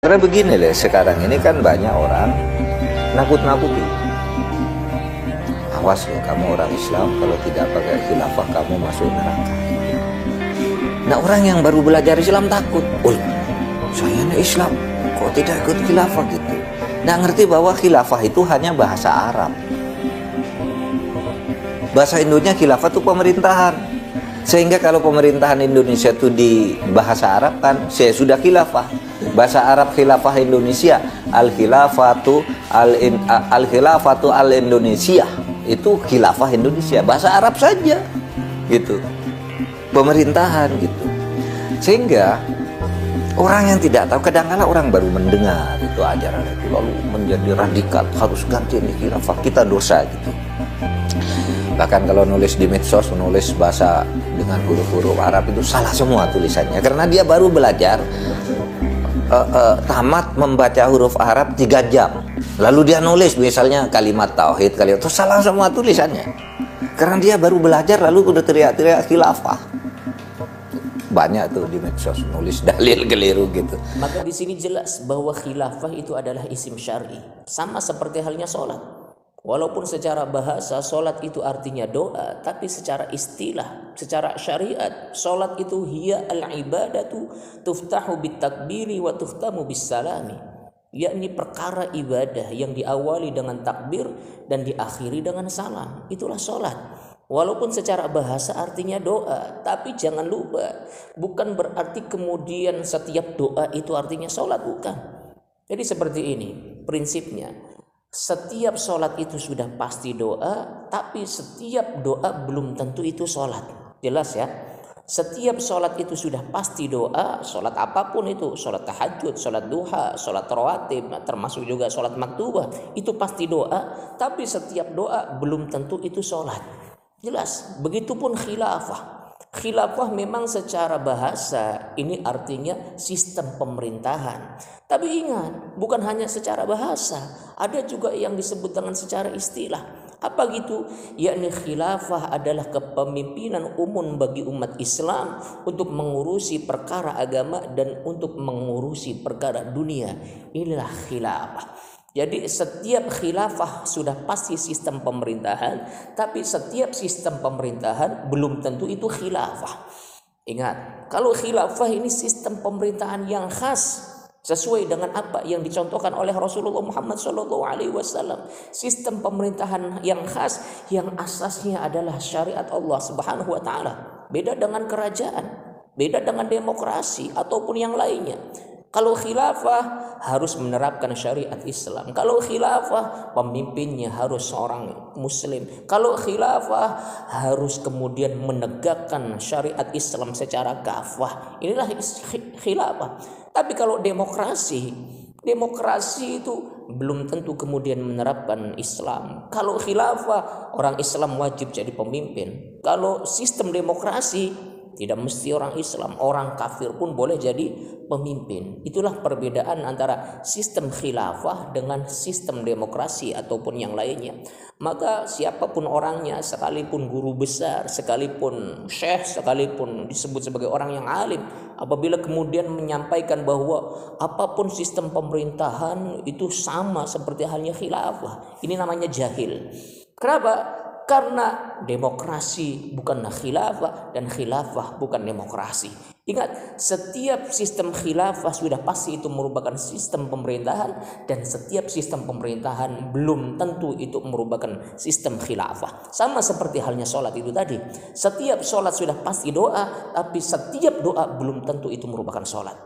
Karena begini loh, sekarang ini kan banyak orang nakut-nakuti. Awas loh, kamu orang Islam, kalau tidak pakai khilafah kamu masuk neraka. Nah, orang yang baru belajar Islam takut. Oh, saya ini Islam, kok tidak ikut khilafah gitu. Nggak ngerti bahwa khilafah itu hanya bahasa Arab. Bahasa Indonya khilafah itu pemerintahan. Sehingga kalau pemerintahan Indonesia itu di bahasa Arab kan, saya sudah khilafah. Bahasa Arab khilafah Indonesia, al-khilafatu al-Indonesia, itu khilafah Indonesia. Bahasa Arab saja gitu. Pemerintahan gitu. Sehingga orang yang tidak tahu, kadang-kadang orang baru mendengar itu ajaran itu lalu menjadi radikal, harus ganti ini khilafah, kita dosa gitu. Bahkan kalau nulis di medsos, menulis bahasa dengan huruf-huruf Arab itu salah semua tulisannya, karena dia baru belajar tamat membaca huruf Arab 3 jam, lalu dia nulis misalnya kalimat tauhid, kalimat itu salah semua tulisannya, karena dia baru belajar lalu udah teriak-teriak khilafah. Banyak tuh di medsos nulis dalil keliru gitu. Maka di sini jelas bahwa khilafah itu adalah isim syar'i, sama seperti halnya sholat. Walaupun secara bahasa sholat itu artinya doa, tapi secara istilah, secara syariat, sholat itu hiya al-ibadatu tuftahu bitakbiri wa tukhtamu bisalami, yakni perkara ibadah yang diawali dengan takbir dan diakhiri dengan salam. Itulah sholat. Walaupun secara bahasa artinya doa, tapi jangan lupa, bukan berarti kemudian setiap doa itu artinya sholat, bukan. Jadi seperti ini prinsipnya. Setiap sholat itu sudah pasti doa, tapi setiap doa belum tentu itu sholat. Jelas ya? Setiap sholat itu sudah pasti doa, sholat apapun itu, sholat tahajud, sholat duha, sholat rawatib, termasuk juga sholat maktubah, itu pasti doa, tapi setiap doa belum tentu itu sholat. Jelas, begitupun khilafah. Khilafah memang secara bahasa ini artinya sistem pemerintahan. Tapi ingat, bukan hanya secara bahasa, ada juga yang disebut dengan secara istilah. Apa gitu? Yakni khilafah adalah kepemimpinan umum bagi umat Islam untuk mengurusi perkara agama dan untuk mengurusi perkara dunia. Inilah khilafah. Jadi setiap khilafah sudah pasti sistem pemerintahan, tapi setiap sistem pemerintahan belum tentu itu khilafah. Ingat, kalau khilafah ini sistem pemerintahan yang khas sesuai dengan apa yang dicontohkan oleh Rasulullah Muhammad SAW. Sistem pemerintahan yang khas yang asasnya adalah syariat Allah Subhanahu wa taala. Beda dengan kerajaan, beda dengan demokrasi ataupun yang lainnya. Kalau khilafah harus menerapkan syariat Islam. Kalau khilafah pemimpinnya harus seorang muslim. Kalau khilafah harus kemudian menegakkan syariat Islam secara kafah. Inilah khilafah. Tapi kalau demokrasi itu belum tentu kemudian menerapkan Islam. Kalau khilafah orang Islam wajib jadi pemimpin. Kalau sistem demokrasi tidak mesti orang Islam, orang kafir pun boleh jadi pemimpin. Itulah perbedaan antara sistem khilafah dengan sistem demokrasi ataupun yang lainnya. Maka siapapun orangnya, sekalipun guru besar, sekalipun syekh, sekalipun disebut sebagai orang yang alim, apabila kemudian menyampaikan bahwa apapun sistem pemerintahan itu sama seperti halnya khilafah, ini namanya jahil. Kenapa? Karena demokrasi bukanlah khilafah dan khilafah bukan demokrasi. Ingat, setiap sistem khilafah sudah pasti itu merupakan sistem pemerintahan, dan setiap sistem pemerintahan belum tentu itu merupakan sistem khilafah. Sama seperti halnya sholat itu tadi. Setiap sholat sudah pasti doa, tapi setiap doa belum tentu itu merupakan sholat.